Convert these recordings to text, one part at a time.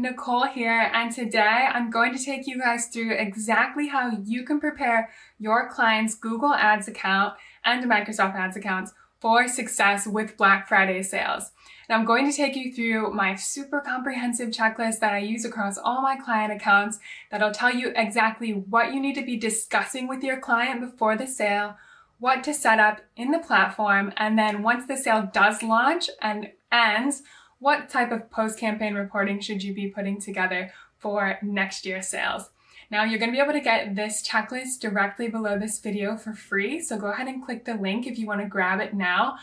Nicole here, and today I'm going to take you guys through exactly how you can prepare your client's Google Ads account and Microsoft Ads accounts for success with Black Friday sales. And I'm going to take you through my super comprehensive checklist that I use across all my client accounts that'll tell you exactly what you need to be discussing with your client before the sale, what to set up in the platform, and then once the sale does launch and ends, what type of post-campaign reporting should you be putting together for next year's sales. Now, you're going to be able to get this checklist directly below this video for free, so go ahead and click the link if you want to grab it now.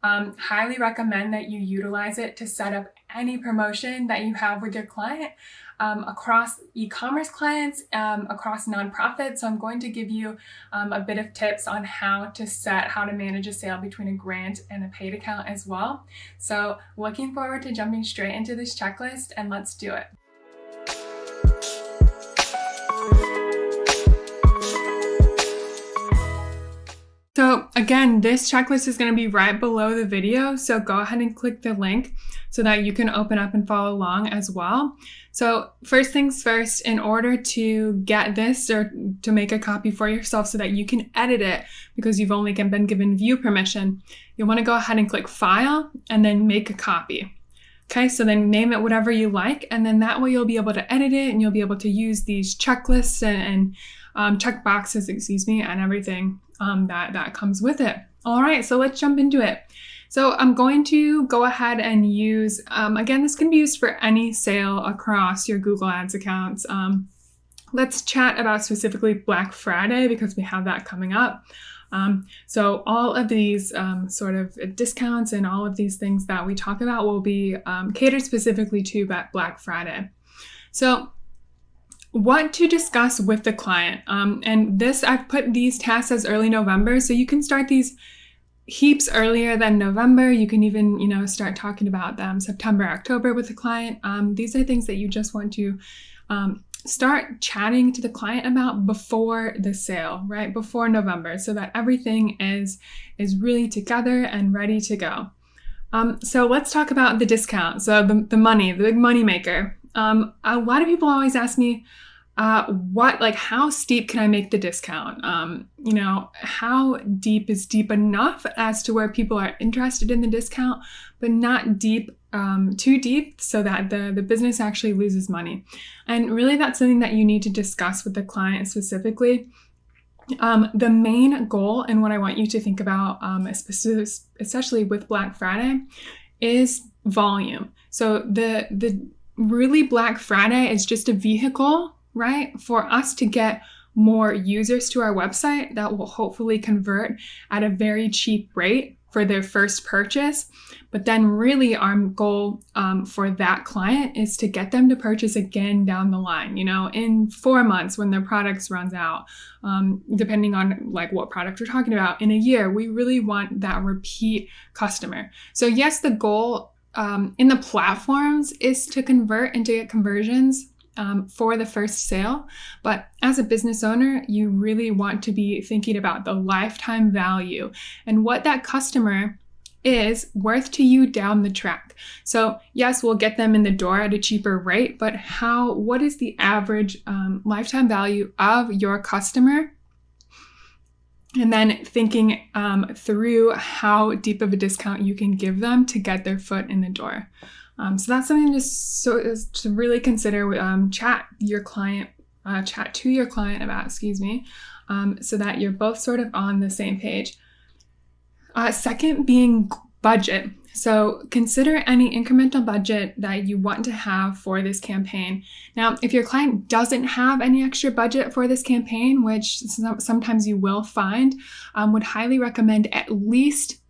Highly recommend that you utilize it to set up any promotion that you have with your client across e-commerce clients, across nonprofits. So I'm going to give you a bit of tips on how to manage a sale between a grant and a paid account as well. So looking forward to jumping straight into this checklist, and let's do it. So again, this checklist is going to be right below the video, so go ahead and click the link so that you can open up and follow along as well. So first things first, in order to get this or to make a copy for yourself so that you can edit it because you've only been given view permission, you'll want to go ahead and click File and then Make a Copy. Okay, so then name it whatever you like, and then that way you'll be able to edit it and you'll be able to use these checklists and check boxes, and everything that comes with it. All right, so let's jump into it. So I'm going to go ahead and use, again, this can be used for any sale across your Google Ads accounts. Let's chat about specifically Black Friday because we have that coming up. So all of these sort of discounts and all of these things that we talk about will be catered specifically to Black Friday. So what to discuss with the client. And this, I've put these tasks as early November, so you can start these heaps earlier than November. You can even, start talking about them September, October with the client. These are things that you just want to start chatting to the client about before the sale, right? Before November, so that everything is really together and ready to go. So let's talk about the discount. So the money, the big money maker. A lot of people always ask me, how steep can I make the discount? How deep is deep enough as to where people are interested in the discount, but not deep, too deep so that the business actually loses money. And really that's something that you need to discuss with the client specifically. The main goal and what I want you to think about, especially with Black Friday, is volume. So the really Black Friday is just a vehicle, right, for us to get more users to our website that will hopefully convert at a very cheap rate for their first purchase. But then really our goal for that client is to get them to purchase again down the line, in 4 months when their products runs out, depending on what product we're talking about. In a year, we really want that repeat customer. So yes, the goal in the platforms is to convert and to get conversions for the first sale. But as a business owner, you really want to be thinking about the lifetime value and what that customer is worth to you down the track. So yes, we'll get them in the door at a cheaper rate, but what is the average lifetime value of your customer? And then thinking through how deep of a discount you can give them to get their foot in the door. So that's something to really consider. Chat to your client about, so that you're both sort of on the same page. Second being budget. So consider any incremental budget that you want to have for this campaign. Now, if your client doesn't have any extra budget for this campaign, which sometimes you will find, would highly recommend at least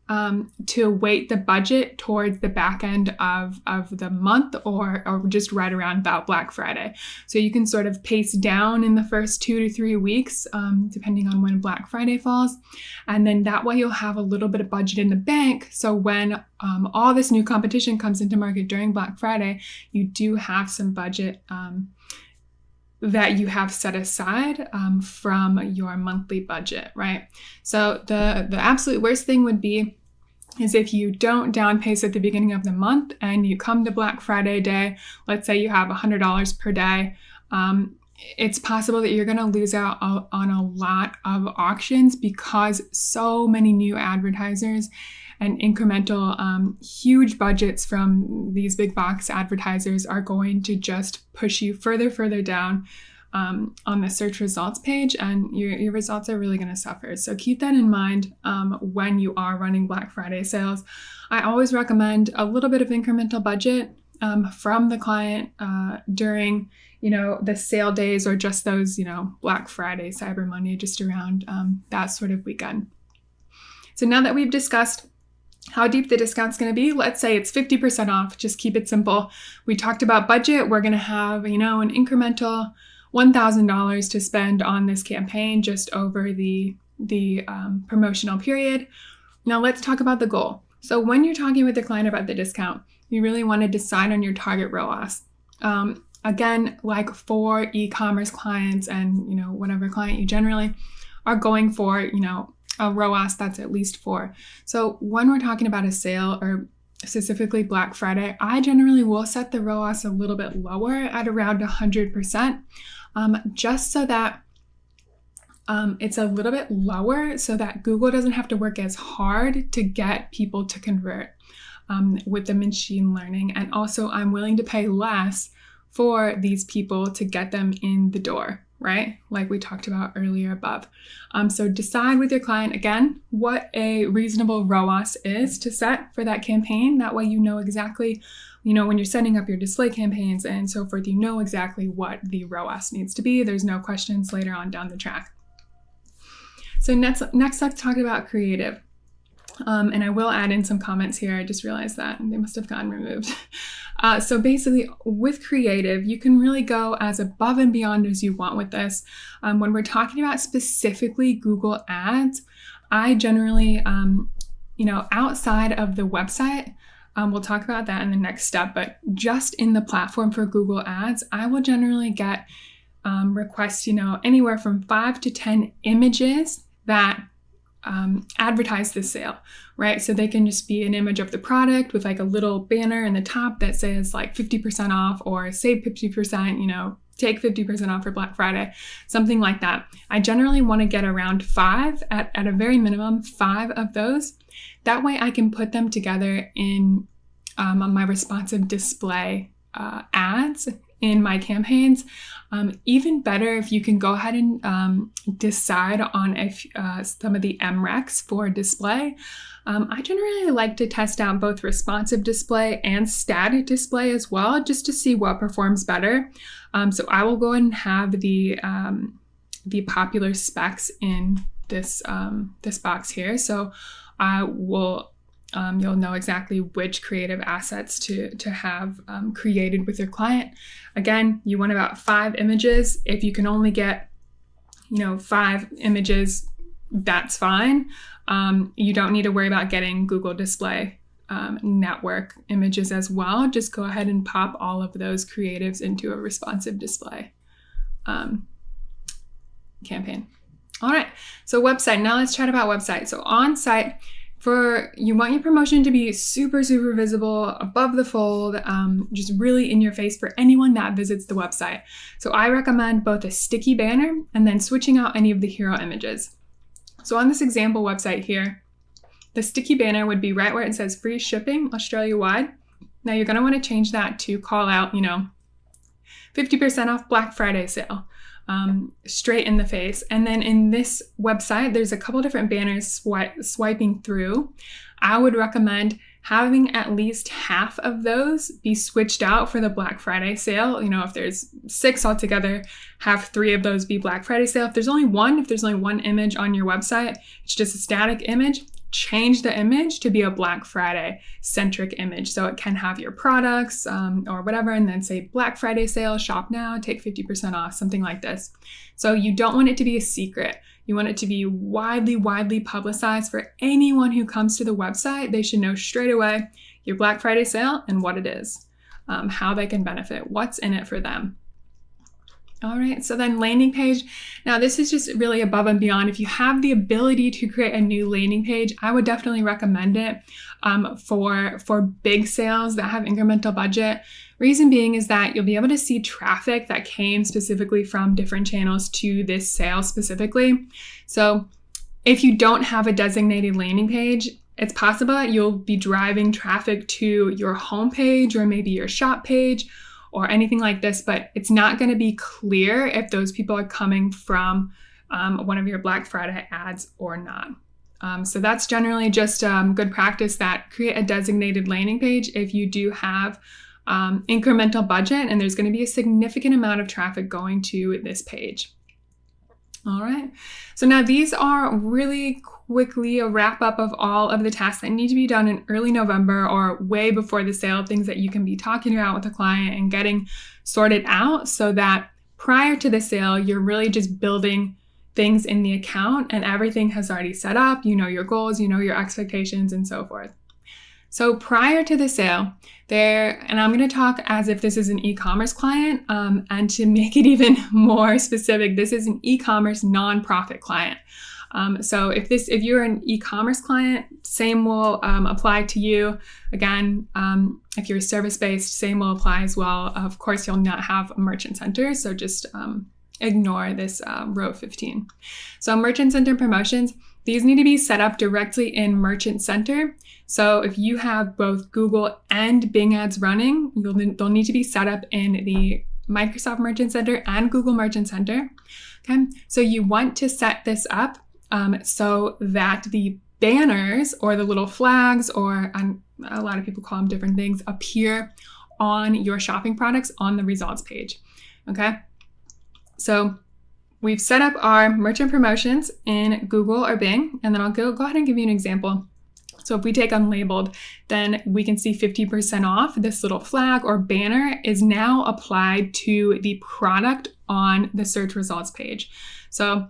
to weight the budget towards the back end of the month or just right around about Black Friday. So you can sort of pace down in the first 2 to 3 weeks, depending on when Black Friday falls. And then that way you'll have a little bit of budget in the bank. So when all this new competition comes into market during Black Friday, you do have some budget that you have set aside from your monthly budget, right? So the absolute worst thing would be is if you don't down pace at the beginning of the month and you come to Black Friday day, let's say you have $100 per day, it's possible that you're going to lose out on a lot of auctions because so many new advertisers and incremental huge budgets from these big box advertisers are going to just push you further down on the search results page, and your results are really going to suffer. So keep that in mind when you are running Black Friday sales. I always recommend a little bit of incremental budget from the client during the sale days, or just those Black Friday, Cyber Monday, just around that sort of weekend. So now that we've discussed how deep the discount's going to be, let's say it's 50% off. Just keep it simple. We talked about budget. We're going to have an incremental $1,000 to spend on this campaign just over the promotional period. Now let's talk about the goal. So when you're talking with the client about the discount, you really want to decide on your target ROAS. Again, like for e-commerce clients and whatever client you generally are going for, a ROAS that's at least 4. So when we're talking about a sale, or specifically Black Friday, I generally will set the ROAS a little bit lower at around 100%, just so that it's a little bit lower so that Google doesn't have to work as hard to get people to convert with the machine learning. And also I'm willing to pay less for these people to get them in the door, right? Like we talked about earlier above. So decide with your client, again, what a reasonable ROAS is to set for that campaign. That way you know exactly, when you're setting up your display campaigns and so forth, you know exactly what the ROAS needs to be. There's no questions later on down the track. So next let's talk about creative. And I will add in some comments here. I just realized that they must have gotten removed. So basically with creative, you can really go as above and beyond as you want with this. When we're talking about specifically Google Ads, I generally, outside of the website, we'll talk about that in the next step, but just in the platform for Google Ads, I will generally get requests, anywhere from 5 to 10 images that advertise this sale, right? So they can just be an image of the product with like a little banner in the top that says like 50% off or save 50%, take 50% off for Black Friday, something like that. I generally want to get around 5, at a very minimum, 5 of those. That way I can put them together in my responsive display ads in my campaigns. Even better if you can go ahead and decide on some of the MRECs for display. I generally like to test out both responsive display and static display as well, just to see what performs better. So I will go ahead and have the popular specs in this box here. So I will you'll know exactly which creative assets to have created with your client. Again, you want about 5 images. If you can only get, 5 images, that's fine. You don't need to worry about getting Google Display Network images as well. Just go ahead and pop all of those creatives into a responsive display campaign. All right, so website. Now let's chat about website. So on site, you want your promotion to be super visible, above the fold, just really in your face for anyone that visits the website. So I recommend both a sticky banner and then switching out any of the hero images. So on this example website here, the sticky banner would be right where it says free shipping Australia-wide. Now you're going to want to change that to call out, 50% off Black Friday sale. Straight in the face. And then in this website, there's a couple different banners swiping through. I would recommend having at least half of those be switched out for the Black Friday sale. If there's 6 altogether, have 3 of those be Black Friday sale. If there's only one image on your website, it's just a static image, change the image to be a Black Friday centric image. So it can have your products or whatever, and then say Black Friday sale, shop now, take 50% off, something like this. So you don't want it to be a secret. You want it to be widely publicized for anyone who comes to the website. They should know straight away your Black Friday sale and what it is, how they can benefit, what's in it for them. All right, so then landing page. Now this is just really above and beyond. If you have the ability to create a new landing page, I would definitely recommend it for big sales that have incremental budget. Reason being is that you'll be able to see traffic that came specifically from different channels to this sale specifically. So if you don't have a designated landing page, it's possible that you'll be driving traffic to your homepage or maybe your shop page or anything like this, but it's not going to be clear if those people are coming from one of your Black Friday ads or not. So that's generally just good practice, that create a designated landing page if you do have incremental budget and there's going to be a significant amount of traffic going to this page. All right, so now these are really quickly a wrap up of all of the tasks that need to be done in early November or way before the sale, things that you can be talking about with the client and getting sorted out so that prior to the sale, you're really just building things in the account and everything has already set up. You know your goals, you know your expectations, and so forth. So prior to the sale, and I'm going to talk as if this is an e-commerce client, and to make it even more specific, this is an e-commerce nonprofit client. So if you're an e-commerce client, same will apply to you. Again, if you're service-based, same will apply as well. Of course, you'll not have a merchant center, so just ignore this row 15. So merchant center promotions, these need to be set up directly in Merchant Center. So if you have both Google and Bing ads running, they'll need to be set up in the Microsoft Merchant Center and Google Merchant Center. Okay, so you want to set this up so that the banners or the little flags, or a lot of people call them different things, appear on your shopping products on the results page. Okay, so we've set up our merchant promotions in Google or Bing, and then I'll go ahead and give you an example. So if we take unlabeled, then we can see 50% off. This little flag or banner is now applied to the product on the search results page. So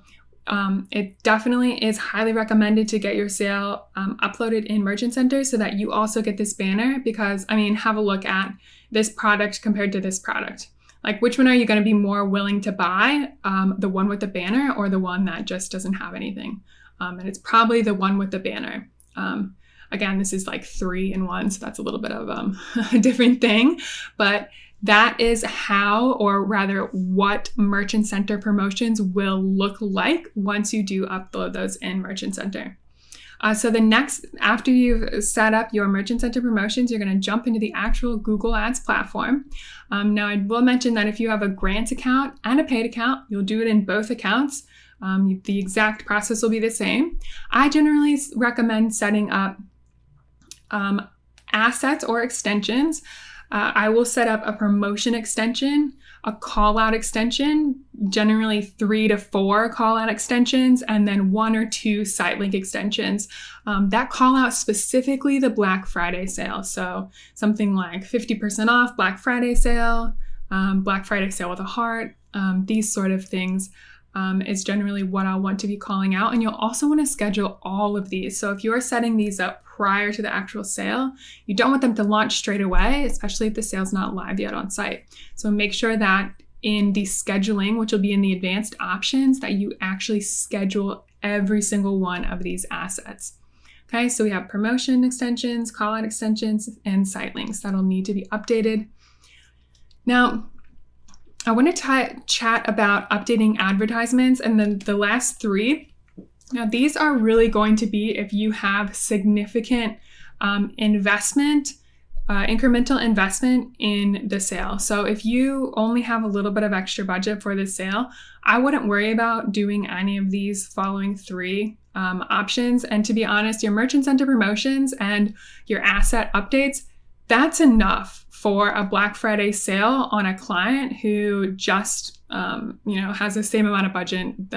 it definitely is highly recommended to get your sale uploaded in Merchant Center so that you also get this banner, because, I mean, have a look at this product compared to this product. Like, which one are you going to be more willing to buy? The one with the banner or the one that just doesn't have anything? And it's probably the one with the banner. Again, this is like 3 in 1, so that's a little bit of a different thing, but that is how, or rather what Merchant Center promotions will look like once you do upload those in Merchant Center. So the next, after you've set up your Merchant Center promotions, you're going to jump into the actual Google Ads platform. Now, I will mention that if you have a grant account and a paid account, you'll do it in both accounts. The exact process will be the same. I generally recommend setting up assets or extensions. I will set up a promotion extension, a call out extension, generally 3 to 4 call out extensions, and then 1 or 2 site link extensions that call out specifically the Black Friday sale. So something like 50% off Black Friday sale, Black Friday sale with a heart, these sort of things. Is generally what I'll want to be calling out. And you'll also want to schedule all of these. So if you're setting these up prior to the actual sale, you don't want them to launch straight away, especially if the sale's not live yet on site. So make sure that in the scheduling, which will be in the advanced options, that you actually schedule every single one of these assets. Okay, so we have promotion extensions, call out extensions, and site links that'll need to be updated. Now, I want to chat about updating advertisements, and then the last 3. Now, these are really going to be if you have significant investment, incremental investment in the sale. So if you only have a little bit of extra budget for the sale, I wouldn't worry about doing any of these following 3 options. And to be honest, your Merchant Center promotions and your asset updates, that's enough for a Black Friday sale on a client who just, has the same amount of budget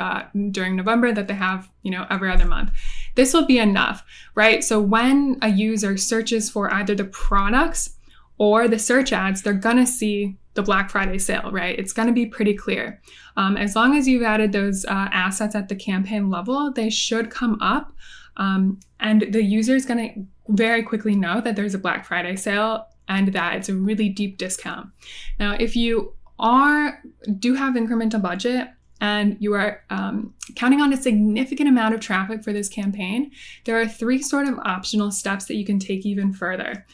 during November that they have, every other month. This will be enough, right? So when a user searches for either the products or the search ads, they're going to see the Black Friday sale, right? It's going to be pretty clear. As long as you've added those assets at the campaign level, they should come up. And the user is going to very quickly know that there's a Black Friday sale and that it's a really deep discount. Now, if you do have incremental budget and you are counting on a significant amount of traffic for this campaign, there are 3 sort of optional steps that you can take even further.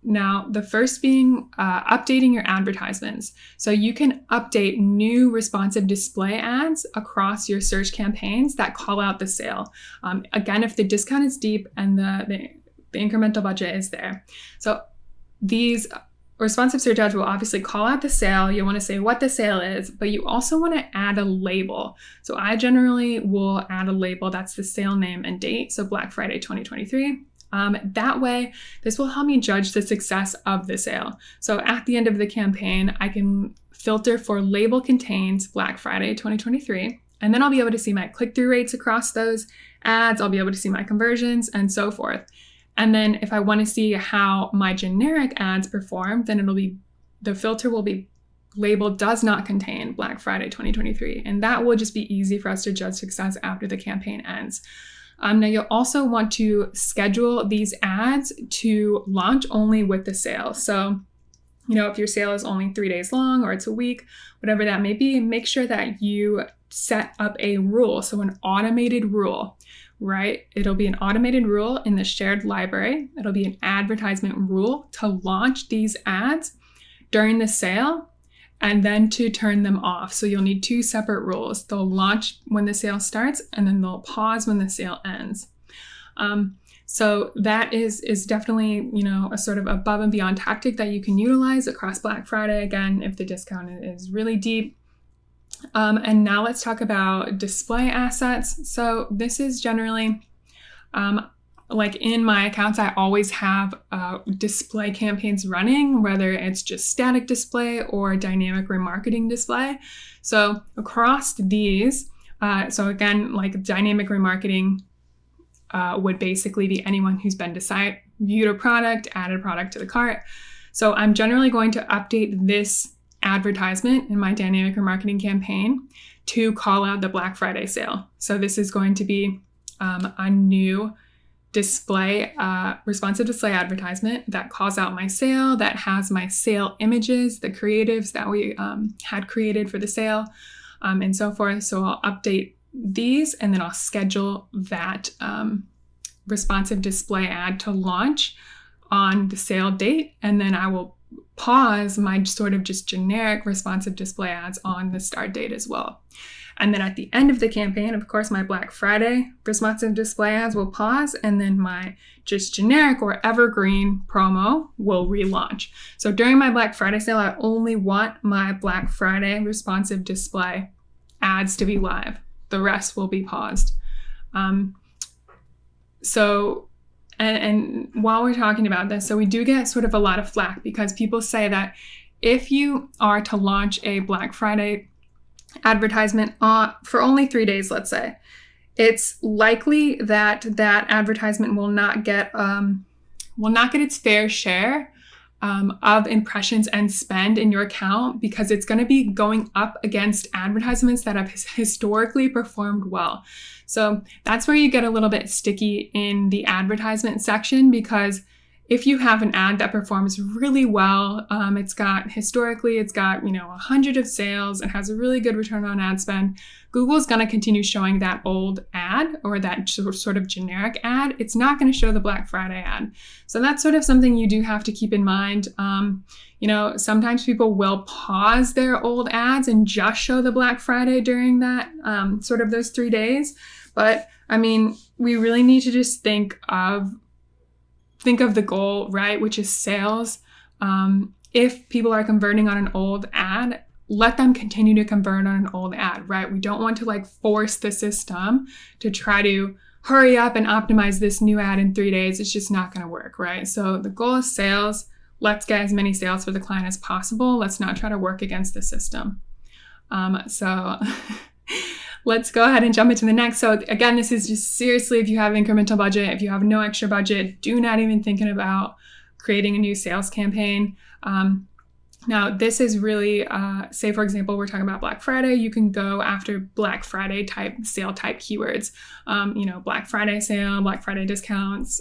Now, the first being updating your advertisements. So you can update new responsive display ads across your search campaigns that call out the sale. Again, if the discount is deep and the incremental budget is there. So these responsive search ads will obviously call out the sale. You want to say what the sale is, but you also want to add a label. So I generally will add a label that's the sale name and date. So Black Friday 2023. That way, this will help me judge the success of the sale. So at the end of the campaign, I can filter for label contains Black Friday 2023, and then I'll be able to see my click-through rates across those ads. I'll be able to see my conversions and so forth. And then if I want to see how my generic ads perform, then the filter will be labeled does not contain Black Friday 2023. And that will just be easy for us to judge success after the campaign ends. Now you'll also want to schedule these ads to launch only with the sale. So, if your sale is only 3 days long or it's a week, whatever that may be, make sure that you set up a rule. So an automated rule, right? It'll be an automated rule in the shared library. It'll be an advertisement rule to launch these ads during the sale and then to turn them off. So you'll need 2 separate rules. They'll launch when the sale starts and then they'll pause when the sale ends. So that is definitely, a sort of above and beyond tactic that you can utilize across Black Friday, again, if the discount is really deep. And now let's talk about display assets. So this is generally, like in my accounts, I always have display campaigns running, whether it's just static display or dynamic remarketing display. So across these, so again, like dynamic remarketing would basically be anyone who's been to site, viewed a product, added a product to the cart. So I'm generally going to update this advertisement in my dynamic remarketing campaign to call out the Black Friday sale. So this is going to be a new display, responsive display advertisement that calls out my sale, that has my sale images, the creatives that we had created for the sale, and so forth. So I'll update these and then I'll schedule that responsive display ad to launch on the sale date. And then I will pause my sort of just generic responsive display ads on the start date as well. And then at the end of the campaign, of course, my Black Friday responsive display ads will pause, and then my just generic or evergreen promo will relaunch. So during my Black Friday sale, I only want my Black Friday responsive display ads to be live. The rest will be paused. And while we're talking about this, so we do get sort of a lot of flack because people say that if you are to launch a Black Friday advertisement for only 3 days, let's say, it's likely that advertisement will not get its fair share of impressions and spend in your account because it's going to be going up against advertisements that have historically performed well. So that's where you get a little bit sticky in the advertisement section, because if you have an ad that performs really well, it's got 100 of sales, it has a really good return on ad spend, Google's going to continue showing that old ad or that sort of generic ad. It's not going to show the Black Friday ad. So that's sort of something you do have to keep in mind. Sometimes people will pause their old ads and just show the Black Friday during that sort of those 3 days. But I mean, we really need to just think of the goal, right? Which is sales. If people are converting on an old ad, let them continue to convert on an old ad, right? We don't want to force the system to try to hurry up and optimize this new ad in 3 days. It's just not going to work, right? So the goal is sales. Let's get as many sales for the client as possible. Let's not try to work against the system. Let's go ahead and jump into the next. So again, this is just seriously, if you have incremental budget, if you have no extra budget, do not even thinking about creating a new sales campaign. Now, this is really, say, for example, we're talking about Black Friday. You can go after Black Friday sale type keywords, Black Friday sale, Black Friday discounts,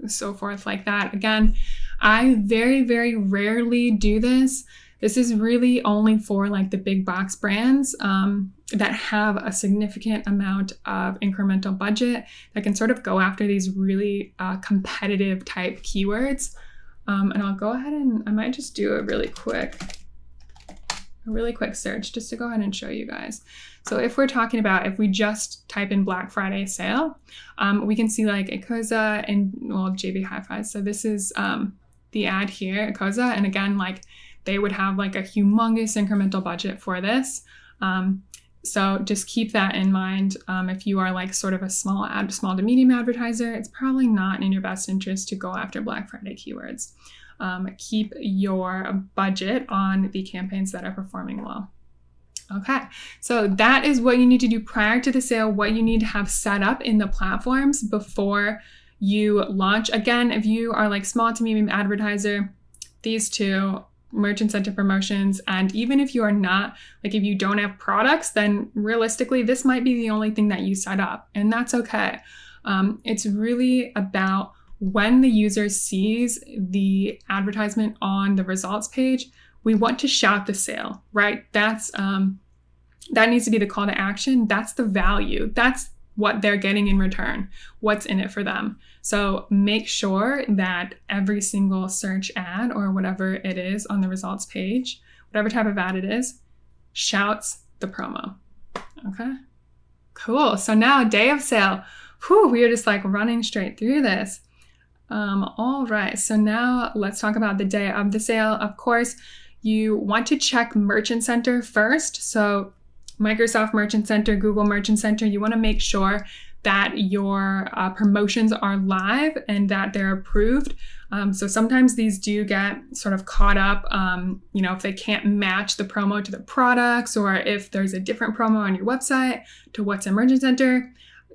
so forth like that. Again, I very, very rarely do this. This is really only for like the big box brands that have a significant amount of incremental budget that can sort of go after these really competitive type keywords. And I'll go ahead and I might just do a really quick search just to go ahead and show you guys. So if we're talking about, if we just type in Black Friday sale, we can see like Ecosa and JB Hi-Fi. So this is the ad here, Ecosa. And again, like they would have like a humongous incremental budget for this. So just keep that in mind. If you are like sort of a small to medium advertiser, it's probably not in your best interest to go after Black Friday keywords. Keep your budget on the campaigns that are performing well. Okay, so that is what you need to do prior to the sale, what you need to have set up in the platforms before you launch. Again, if you are like small to medium advertiser, these two, Merchant Center promotions, and even if you are not, like if you don't have products, then realistically, this might be the only thing that you set up, and that's okay. It's really about when the user sees the advertisement on the results page, we want to shout the sale, right? That's that needs to be the call to action. That's the value. That's what they're getting in return, what's in it for them. So make sure that every single search ad or whatever it is on the results page, whatever type of ad it is, shouts the promo. Okay, cool. So now day of sale, we are just like running straight through this. All right, so now let's talk about the day of the sale. Of course, you want to check Merchant Center first. So Microsoft Merchant Center, Google Merchant Center, you want to make sure that your promotions are live and that they're approved. So sometimes these do get sort of caught up, if they can't match the promo to the products, or if there's a different promo on your website to what's in Merchant Center.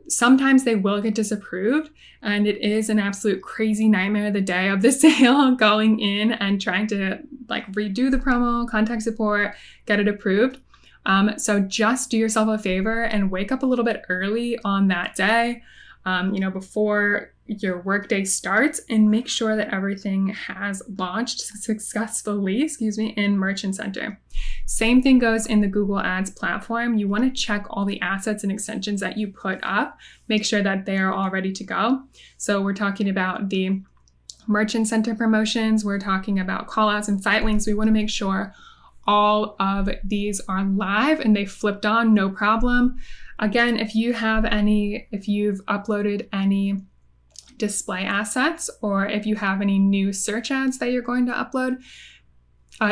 Sometimes they will get disapproved, and it is an absolute crazy nightmare the day of the sale going in and trying to like redo the promo, contact support, get it approved. So just do yourself a favor and wake up a little bit early on that day, before your workday starts, and make sure that everything has launched successfully, in Merchant Center. Same thing goes in the Google Ads platform. You want to check all the assets and extensions that you put up, make sure that they are all ready to go. So we're talking about the Merchant Center promotions, we're talking about callouts and site links. We want to make sure all of these are live and they flipped on, no problem. Again, if you've uploaded any display assets, or if you have any new search ads that you're going to upload,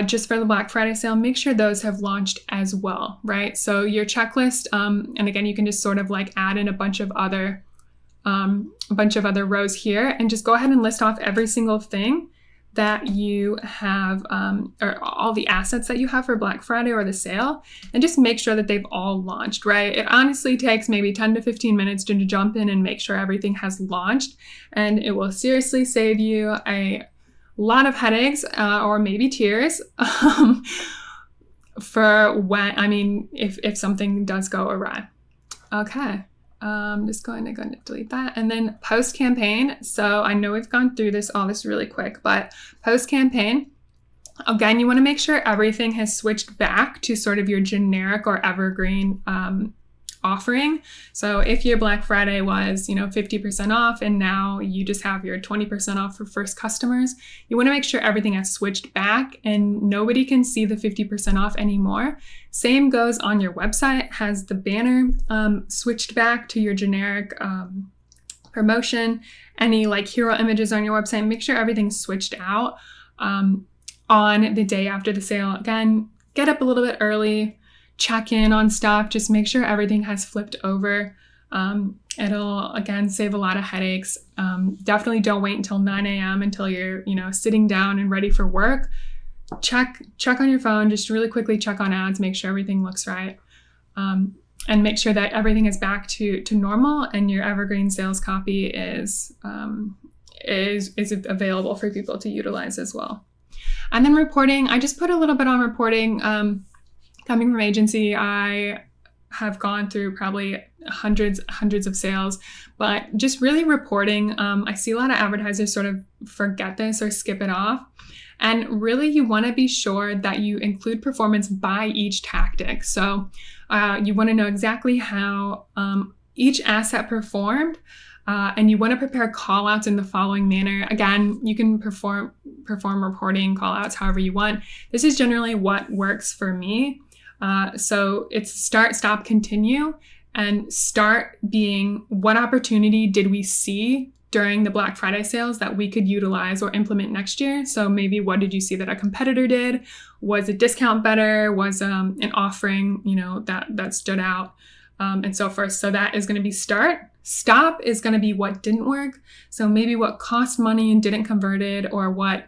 just for the Black Friday sale, make sure those have launched as well, right? So your checklist, and again, you can just sort of like add in a bunch of other rows here, and just go ahead and list off every single thing that you have, or all the assets that you have for Black Friday or the sale, and just make sure that they've all launched, right? It honestly takes maybe 10 to 15 minutes to jump in and make sure everything has launched, and it will seriously save you a lot of headaches, or maybe tears, if something does go awry. Okay. I'm just going to delete that. And then post campaign. So I know we've gone through all this really quick, but post campaign, again, you want to make sure everything has switched back to sort of your generic or evergreen offering. So if your Black Friday was, 50% off, and now you just have your 20% off for first customers, you want to make sure everything has switched back and nobody can see the 50% off anymore. Same goes on your website. Has the banner switched back to your generic promotion? Any like hero images on your website, make sure everything's switched out on the day after the sale. Again, get up a little bit early, check in on stuff, just make sure everything has flipped over. It'll, again, save a lot of headaches. Definitely don't wait until 9 a.m. until you're, sitting down and ready for work. Check on your phone, just really quickly check on ads, make sure everything looks right. And make sure that everything is back to normal and your evergreen sales copy is available for people to utilize as well. And then reporting, I just put a little bit on reporting. Coming from agency, I have gone through probably hundreds of sales, but just really reporting. I see a lot of advertisers sort of forget this or skip it off. And really, you want to be sure that you include performance by each tactic. So you want to know exactly how each asset performed, and you want to prepare callouts in the following manner. Again, you can perform reporting callouts however you want. This is generally what works for me. So it's start, stop, continue, and start being what opportunity did we see during the Black Friday sales that we could utilize or implement next year. So maybe what did you see that a competitor did? Was a discount better? Was an offering, that stood out, and so forth. So that is going to be start. Stop is going to be what didn't work. So maybe what cost money and didn't convert it, or what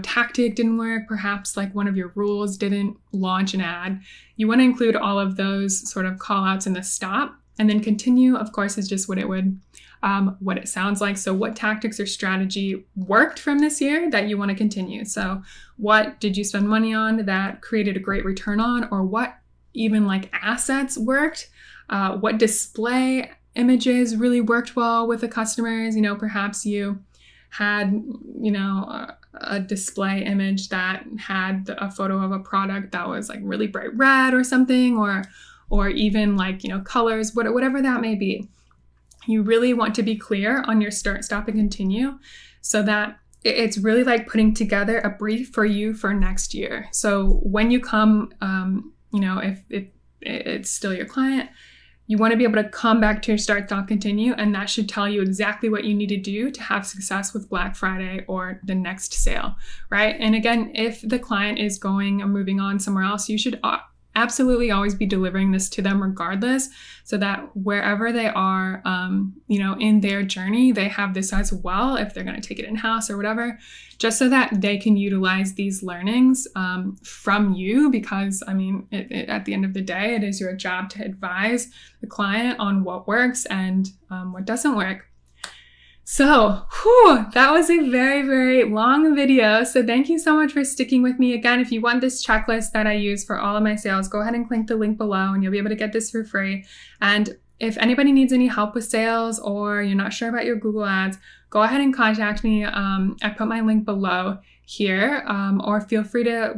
tactic didn't work. Perhaps like one of your rules didn't launch an ad. You want to include all of those sort of call outs in the stop. And then continue, of course, is just what it sounds like. So what tactics or strategy worked from this year that you want to continue? So what did you spend money on that created a great return on, or what even like assets worked? What display images really worked well with the customers? Perhaps you had, a display image that had a photo of a product that was like really bright red or something, or even like, colors, whatever that may be. You really want to be clear on your start, stop, and continue, so that it's really like putting together a brief for you for next year. So when you come, if it's still your client, you want to be able to come back to your start, stop, continue, and that should tell you exactly what you need to do to have success with Black Friday or the next sale, right? And again, if the client is going or moving on somewhere else, you should absolutely always be delivering this to them regardless, so that wherever they are, in their journey, they have this as well, if they're going to take it in-house or whatever, just so that they can utilize these learnings from you, because at the end of the day, it is your job to advise the client on what works and what doesn't work. So, that was a very, very long video. So thank you so much for sticking with me. Again, if you want this checklist that I use for all of my sales, go ahead and click the link below and you'll be able to get this for free. And if anybody needs any help with sales, or you're not sure about your Google ads, go ahead and contact me. I put my link below here, or feel free to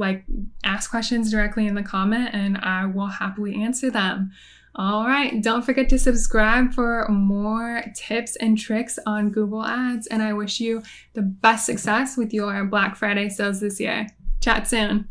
ask questions directly in the comment and I will happily answer them. All right, don't forget to subscribe for more tips and tricks on Google Ads, and I wish you the best success with your Black Friday sales this year. Chat soon.